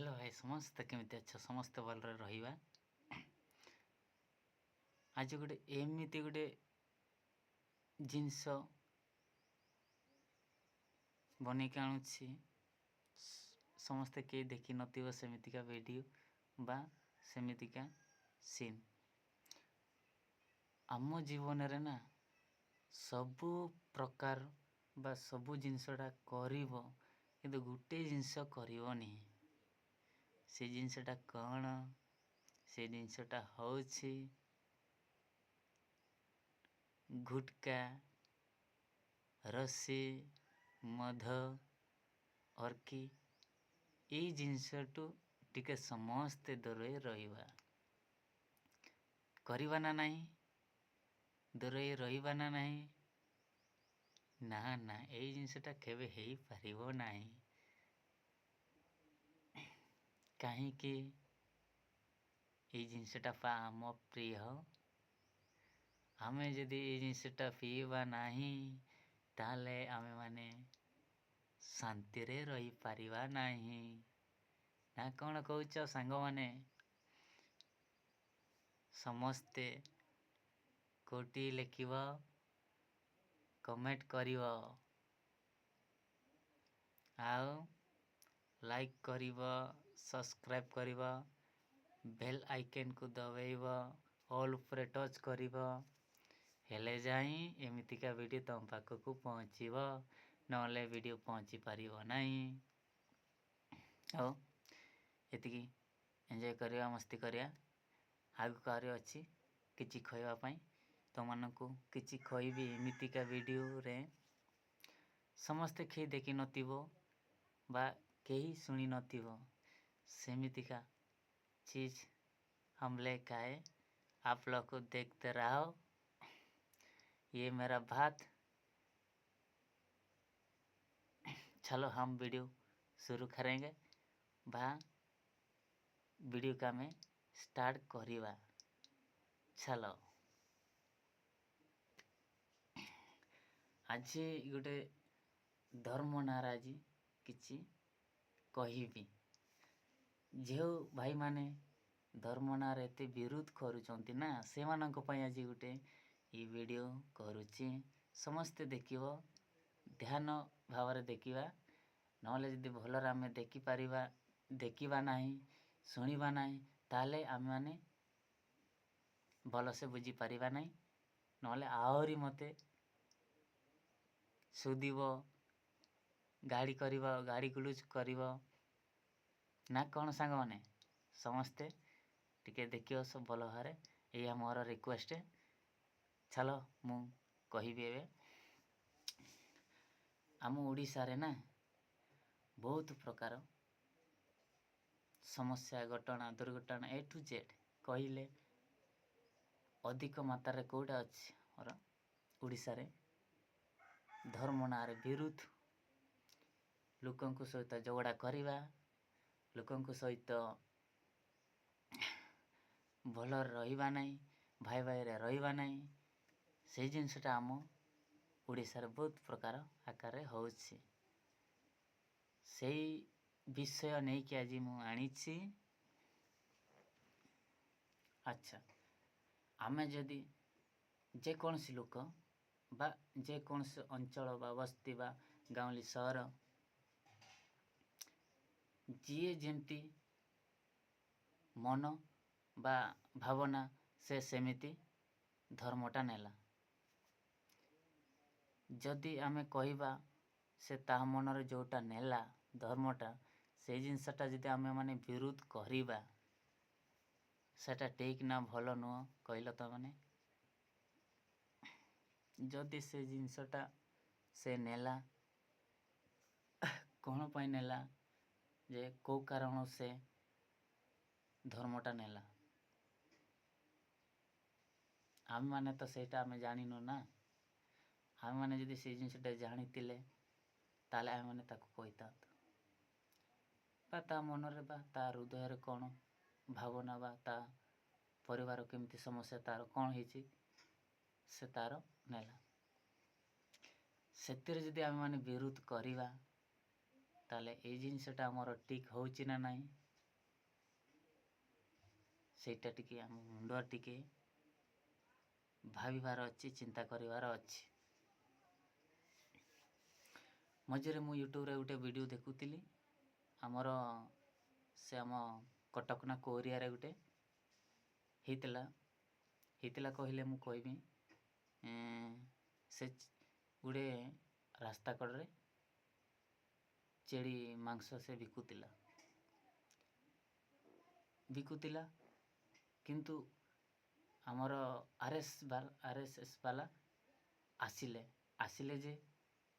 Hello भाई समस्ते केमिति अछ समस्ते भलरे रहिबा। आज गोटे एमिति गोटे जिनस बनेके आणुछि समस्ते के देखि नथिबो सेमितिका वीडियो बा सेमितिका सीन आम जीवन रे ना सबु प्रकार बा सबु जिनसटा करिवो किंतु गुटे जिनस करिवोनी से जिनसटा कौन से जिनसटा होछि गुटका रस्सी मध अर्की ये जिनसटू टिके समस्ते दूरे रहिबा करिबा ना नहीं दूरे रहिबा ना नहीं ना ना ये जिनसटा केबे हेई पारिबो नहीं कहीं कि ये जिनसटा पा आम प्रिय आमे जदि ये जिनसटा पीवा नहीं ताले आमे माने शांति रे रही पारिबा नहीं ना कौन कहूच सांग माने समस्ते कोटी लिखिब कमेंट करिव आओ लाइक करिव सब्सक्राइब करिव बेल आइकन को दबाइब ऑल ऊपर टच करिव हेले जाई एमितिका वीडियो तुम पाखक पहुँचब नले वीडियो पहुँची पारिबो नहीं हो एतिकी एंजॉय करिया मस्ती करिया आगु कार्य अच्छी किछि खइबा पई तुमको किछि खइबी एमितिका वीडियो रे समस्ते खे देखि नथिबो बा केही सुनी नथिबो सेमितिका चीज हम लेके आए आप लोग को देखते रहो। ये मेरा बात चलो हम वीडियो शुरू करेंगे बा वीडियो का मैं स्टार्ट करिबा चलो आज गोटे धर्म नाराजी किछि कहिबी जो भाई माने धर्म नार एते विरोध करूचंती ना से मानक पई आज गोटे ई वीडियो करूची समस्ते देखिबो ध्यान भावरे देखिबा नले जदि भलर आमे देखि पारिबा देखिबा नाही सुनिबा नाही ताले आमे माने भल से बुझी पारिबा नाही नले आहुरी मते सुदिबो गाड़ी करिबो गाड़ी गुलुज करिबो ना कौन सांग माने समस्ते टिके देखियो सब भल भारे ये मोर रिक्वेस्ट चलो मु कहिबी एबे आम ओडिसा रे ना बहुत प्रकार समस्या घटना दुर्घटना ए टू जेड कहिले अधिक मात्रा कोटा अछि और ओडिसा रे धर्म नारे विरुद्ध लोकन को सहित झगड़ा करिबा लोकन को सहित भल रहिबा नहीं भाई भाई रे रहिबा नहीं से जिनसटा आम ओडिसा रे बहुत प्रकार आकार रे होछि सेही विषय नहीं कि आज मु आनिछि। अच्छा आमे जदि जे कोनसी लोक बा जे कोनसी अंचल बा बस्ती बा गाँवली सहर जीए जेमती मन बा भावना से सेमिति धर्मटा नेला जदि आमे कहिबा से ता मन रे जोटा नेला धर्मटा से जिनसटा जदि आमे माने विरोध करिबा सेटा ठीक ना भलो नुह कहलो त माने जदि से जिनसटा से नेला कौन पाई नेला जे को कारण से धर्मटा नेला आम माने तो सेटा आमे जानिनो ना आम माने जदि से जिनसटा जानितिले ताले आम माने ताको कहिता बा ता मन रे बा ता हृदय रे कोन भावना बा ता परिवार केमती समस्या तार कोन हिची से तार नेला सेतिर जदि आम माने विरोध करिबा ताले ए जिनसटा हमर ठीक होउची ना नाही ସେଇଟା ଟିକେ ଆମ ମୁଣ୍ଡ ଟିକେ ଭାବିବାର ଅଛି, ଚିନ୍ତା କରିବାର ଅଛି। ମଝିରେ ମୁଁ ୟୁଟ୍ୟୁବରେ ଗୋଟେ ଭିଡ଼ିଓ ଦେଖୁଥିଲି, ଆମର ସେ ଆମ କଟକ ନା କୋଉ ଏରିଆରେ ଗୋଟେ ହେଇଥିଲା କହିଲେ ମୁଁ କହିବି। ସେ ଗୋଟେ ରାସ୍ତା କଡ଼ରେ ଛେଳି ମାଂସ ସେ ବିକୁଥିଲା, କିନ୍ତୁ ଆମର RSS ବାଲା ଆସିଲେ ଯେ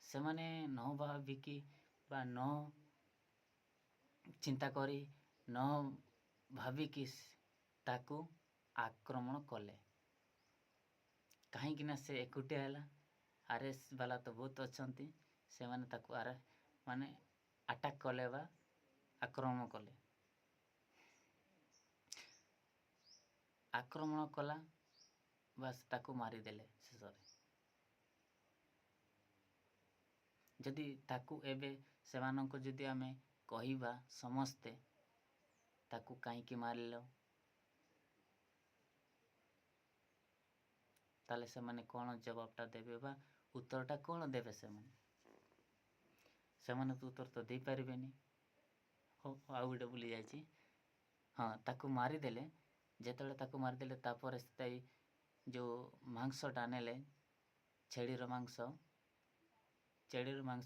ସେମାନେ ନ ଭାବିକି ବା ନ ଚିନ୍ତା କରି ନ ଭାବିକି ତାକୁ ଆକ୍ରମଣ କଲେ। କାହିଁକି ନା ସେ ଏକୁଟିଆ ହେଲା, RS ବାଲା ତ ବହୁତ ଅଛନ୍ତି, ସେମାନେ ତାକୁ ଆଟାକ୍ କଲେ ବା ଆକ୍ରମଣ କଲେ। ଆକ୍ରମଣ କଲା ବାସ୍ ତାକୁ ମାରିଦେଲେ ଶେଷରେ। ଯଦି ତାକୁ ଏବେ ସେମାନଙ୍କୁ ଯଦି ଆମେ କହିବା ସମସ୍ତେ ତାକୁ କାହିଁକି ମାରିଲ, ତାହେଲେ ସେମାନେ କ'ଣ ଜବାବଟା ଦେବେ ବା ଉତ୍ତରଟା କ'ଣ ଦେବେ? ସେମାନେ ତ ଉତ୍ତର ତ ଦେଇପାରିବେନି। ହଉ, ଆଉ ଗୋଟେ ଭୁଲି ଯାଇଛି। ହଁ, ତାକୁ ମାରିଦେଲେ। ଯେତେବେଳେ ତାକୁ ମାରିଦେଲେ ତାପରେ ଯେଉଁ ମାଂସଟା ନେଲେ, ଛେଳିର ମାଂସ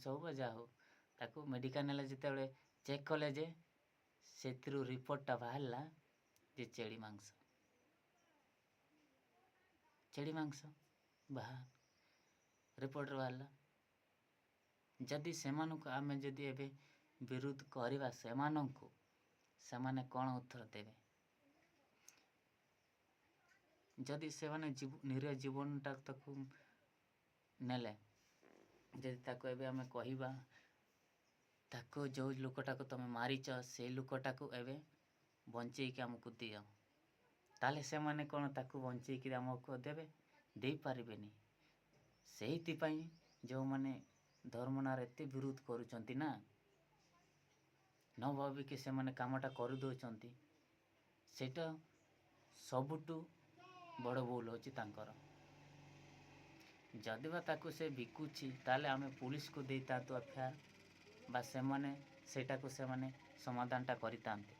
ହଉ ବା ଯାହା ହଉ, ତାକୁ ମେଡ଼ିକାଲ ନେଲେ। ଯେତେବେଳେ ଚେକ୍ କଲେ ଯେ ସେଥିରୁ ରିପୋର୍ଟଟା ବାହାରିଲା ଯେ ଛେଳି ମାଂସ ରିପୋର୍ଟରେ ବାହାରିଲା। ଯଦି ସେମାନଙ୍କୁ ଆମେ ଯଦି ଏବେ ବିରୋଧ କରିବା ସେମାନଙ୍କୁ, ସେମାନେ କ'ଣ ଉତ୍ତର ଦେବେ? ଯଦି ସେମାନେ ନିରୀହ ଜୀବନଟା ତାକୁ ନେଲେ, ଯଦି ତାକୁ ଏବେ ଆମେ କହିବା ତାକୁ ଯେଉଁ ଲୋକଟାକୁ ତମେ ମାରିଛ ସେଇ ଲୋକଟାକୁ ଏବେ ବଞ୍ଚେଇକି ଆମକୁ ଦିଅ, ତାହେଲେ ସେମାନେ କ'ଣ ତାକୁ ବଞ୍ଚେଇକି ଆମକୁ ଦେବେ? ଦେଇପାରିବେନି। ସେଇଥିପାଇଁ ଯେଉଁମାନେ ଧର୍ମ ନାଁରେ ଏତେ ବିରୋଧ କରୁଛନ୍ତି ନା, ନ ଭାବିକି ସେମାନେ କାମଟା କରିଦେଉଛନ୍ତି, ସେଇଟା ସବୁଠୁ ବଡ଼ ଭୁଲ ହେଉଛି ତାଙ୍କର। ଯଦି ବା ତାକୁ ସେ ବିକୁଛି, ତାହେଲେ ଆମେ ପୁଲିସକୁ ଦେଇଥାନ୍ତୁ ଏଫଆଇଆର୍, ବା ସେମାନେ ସମାଧାନଟା କରିଥାନ୍ତେ।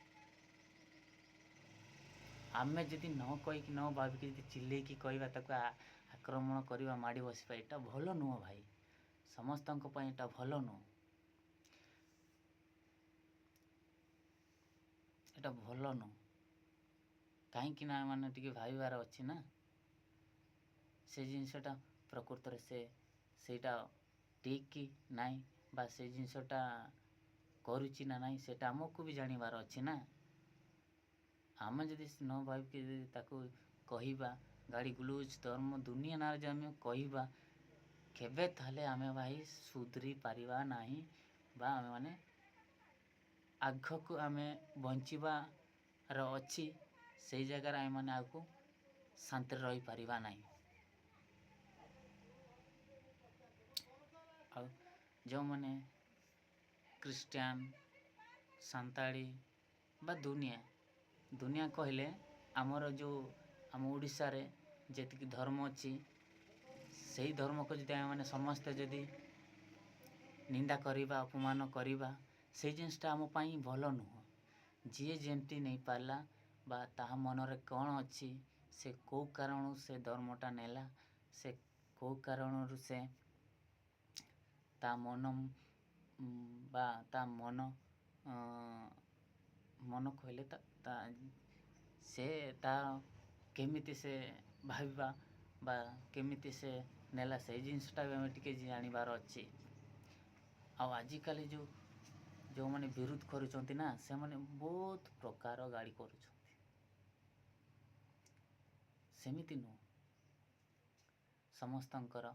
ଆମେ ଯଦି ନ କହିକି ନ ଭାବିକି ଯଦି ଚିଲେଇକି କହିବା, ତାକୁ ଆକ୍ରମଣ କରିବା, ମାଡ଼ି ବସିବା, ଏଇଟା ଭଲ ନୁହଁ ଭାଇ। ସମସ୍ତଙ୍କ ପାଇଁ ଏଇଟା ଭଲ ନୁହଁ। ଏଇଟା ଭଲ ନୁହଁ। କାହିଁକି ନା ମାନେ ଟିକେ ଭାବିବାର ଅଛି ନା, ସେ ଜିନିଷଟା ପ୍ରକୃତରେ ସେଇଟା ଠିକ୍ କି ନାହିଁ, ବା ସେ ଜିନିଷଟା କରୁଛି ନା ନାହିଁ, ସେଇଟା ଆମକୁ ବି ଜାଣିବାର ଅଛି ନା। ଆମେ ଯଦି ନ ଭାବିକି ଯଦି ତାକୁ କହିବା, ଗାଳି ଗୁଲଉଜ ଧର୍ମ ଦୁନିଆ ନାଁରେ ଯଦି ଆମେ କହିବା, କେବେ ତାହେଲେ ଆମେ ଭାଇ ସୁଧୁରି ପାରିବା ନାହିଁ, ବା ଆମେମାନେ ଆଗକୁ ଆମେ ବଞ୍ଚିବାର ଅଛି। ସେଇ ଜାଗାରେ ଆମେମାନେ ଆଗକୁ ଶାନ୍ତିରେ ରହିପାରିବା ନାହିଁ। ଆଉ ଯେଉଁମାନେ ଖ୍ରୀଷ୍ଟିଆନ, ସାନ୍ତାଳୀ ବା ଦୁନିଆ କହିଲେ ଆମର ଆମ ଓଡ଼ିଶାରେ ଯେତିକି ଧର୍ମ ଅଛି, ସେଇ ଧର୍ମକୁ ଯଦି ଆମେମାନେ ସମସ୍ତେ ଯଦି ନିନ୍ଦା କରିବା, ଅପମାନ କରିବା, ସେଇ ଜିନିଷଟା ଆମ ପାଇଁ ଭଲ ନୁହଁ। ଯିଏ ଯେମିତି ନେଇପାରିଲା ବା ତାହା ମନରେ କ'ଣ ଅଛି, ସେ କେଉଁ କାରଣରୁ ସେ ଧର୍ମଟା ନେଲା, ସେ କେଉଁ କାରଣରୁ ସେ ତା ମନ ବା ତା ମନ କହିଲେ ସେ ତା କେମିତି ସେ ଭାବିବା ବା କେମିତି ସେ ନେଲା, ସେଇ ଜିନିଷଟା ବି ଆମେ ଟିକେ ଜାଣିବାର ଅଛି। ଆଉ ଆଜିକାଲି ଯେଉଁମାନେ ବିରୋଧ କରୁଛନ୍ତି ନା, ସେମାନେ ବହୁତ ପ୍ରକାର ଗାଳି କରୁଛନ୍ତି। ସେମିତି ନୁହଁ। ସମସ୍ତଙ୍କର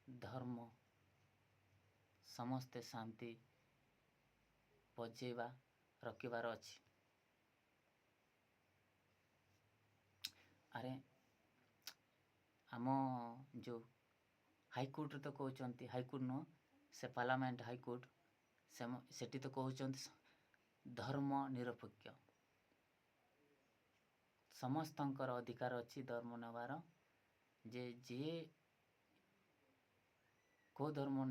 ଧର୍ମ, ସମସ୍ତେ ଶାନ୍ତି ବଜେଇବା ରଖିବାର ଅଛି। ଆରେ ଆମ ଯେଉଁ ହାଇକୋର୍ଟରେ ତ କହୁଛନ୍ତି, ହାଇକୋର୍ଟ ନୁହଁ, ସେ ପାର୍ଲାମେଣ୍ଟ ହାଇକୋର୍ଟ, ସେଠି ତ କହୁଛନ୍ତି ଧର୍ମ ନିରପେକ୍ଷ। ସମସ୍ତଙ୍କର ଅଧିକାର ଅଛି ଧର୍ମ ନେବାର। ଯେ ଯିଏ କେଉଁ ଧର୍ମ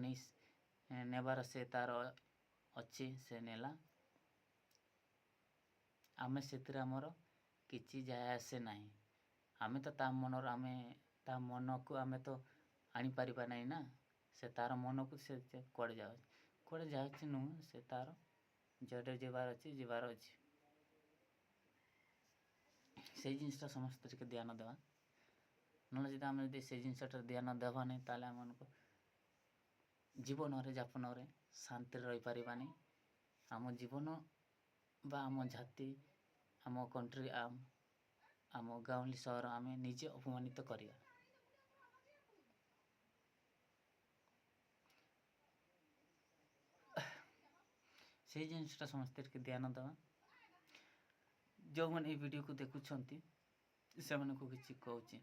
ନେବାର ସେ ତାର ଅଛି, ସେ ନେଲା। ଆମେ ସେଥିରେ ଆମର କିଛି ଯାଏ ଆସେ ନାହିଁ। ଆମେ ତ ତା ମନକୁ ଆମେ ତ ଆଣିପାରିବା ନାହିଁ ନା। ସେ ତାର ମନକୁ ସେ କୁଆଡ଼େ ଯାଉଛି ନୁହଁ, ସେ ତାର ଯୁଆଡ଼େ ଯିବାର ଅଛି। ସେଇ ଜିନିଷଟା ସମସ୍ତେ ଟିକେ ଧ୍ୟାନ ଦେବା। ନହେଲେ ଯଦି ସେଇ ଜିନିଷଟା ଧ୍ୟାନ ଦେବା ନାହିଁ, ତାହେଲେ ଆମମାନଙ୍କୁ ଜୀବନରେ ଯାପନରେ ଶାନ୍ତିରେ ରହିପାରିବାନି। ଆମ ଜୀବନ ବା ଆମ ଜାତି, ଆମ କଣ୍ଟ୍ରି, ଆମ ଗାଉଁଲି ସହର ଆମେ ନିଜେ ଅପମାନିତ କରିବା। ସେଇ ଜିନିଷଟା ସମସ୍ତେ ଟିକେ ଧ୍ୟାନ ଦେବା। ଯେଉଁମାନେ ଏଇ ଭିଡ଼ିଓକୁ ଦେଖୁଛନ୍ତି ସେମାନଙ୍କୁ କିଛି କହୁଛି,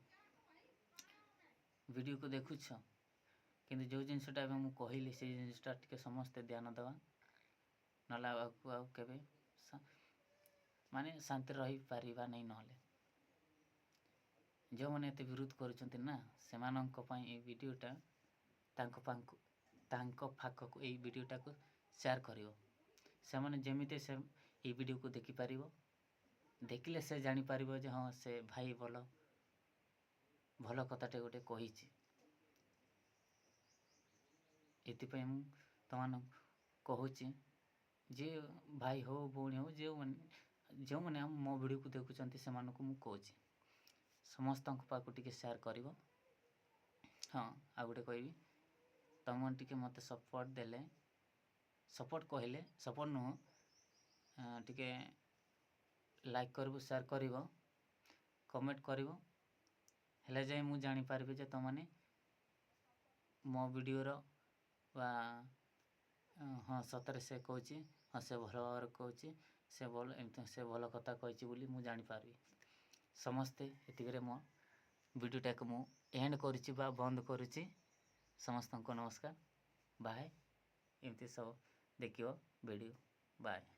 ଭିଡ଼ିଓକୁ ଦେଖୁଛ କିନ୍ତୁ ଯେଉଁ ଜିନିଷଟା ଏବେ ମୁଁ କହିଲି ସେଇ ଜିନିଷଟା ଟିକେ ସମସ୍ତେ ଧ୍ୟାନ ଦେବା। ନହେଲେ ଆଉ କେବେ ଶାନ୍ତିରେ ରହିପାରିବା ନାହିଁ। ନହେଲେ ଯେଉଁମାନେ ଏତେ ବିରୋଧ କରୁଛନ୍ତି ନା, ସେମାନଙ୍କ ପାଇଁ ଏଇ ଭିଡ଼ିଓଟା ତାଙ୍କ ପାଖକୁ ଏଇ ଭିଡ଼ିଓଟାକୁ ସେୟାର କରିବ। ସେମାନେ ଯେମିତି ଏଇ ଭିଡ଼ିଓକୁ ଦେଖିପାରିବ, ଦେଖିଲେ ସେ ଜାଣିପାରିବ ଯେ ହଁ, ସେ ଭାଇ ଭଲ କଥାଟେ ଗୋଟେ କହିଛି। ଏଥିପାଇଁ ମୁଁ ତମାନଙ୍କୁ କହୁଛି, ଯେ ଭାଇ ହଉ, ଭଉଣୀ ହଉ, ଯେଉଁମାନେ ମୋ ଭିଡ଼ିଓକୁ ଦେଖୁଛନ୍ତି ସେମାନଙ୍କୁ ମୁଁ କହୁଛି, ସମସ୍ତଙ୍କ ପାଖକୁ ଟିକେ ସେୟାର କରିବ। ହଁ, ଆଉ ଗୋଟେ କହିବି, ତମମାନେ ଟିକେ ମୋତେ ସପୋର୍ଟ ନୁହଁ, ଟିକେ ଲାଇକ୍ କରିବ, ସେୟାର କରିବ, କମେଣ୍ଟ କରିବ, ହେଲେ ଯାଇ ମୁଁ ଜାଣିପାରିବି ଯେ ତମମାନେ ମୋ ଭିଡ଼ିଓର ବା ହଁ ସତରେ ସେ କହୁଛି, ହଁ ସେ ଭଲ ଭାବରେ କହୁଛି, ସେ ଭଲ କଥା କହିଛି ବୋଲି ମୁଁ ଜାଣିପାରିବି। ସମସ୍ତେ ଏତିକିରେ ମୋ ଭିଡ଼ିଓଟାକୁ ମୁଁ ଏଣ୍ଡ କରୁଛି ବା ବନ୍ଦ କରୁଛି। ସମସ୍ତଙ୍କୁ ନମସ୍କାର, ବାଏ। ଏମିତି ସବୁ ଦେଖିବ ଭିଡ଼ିଓ, ବାଏ।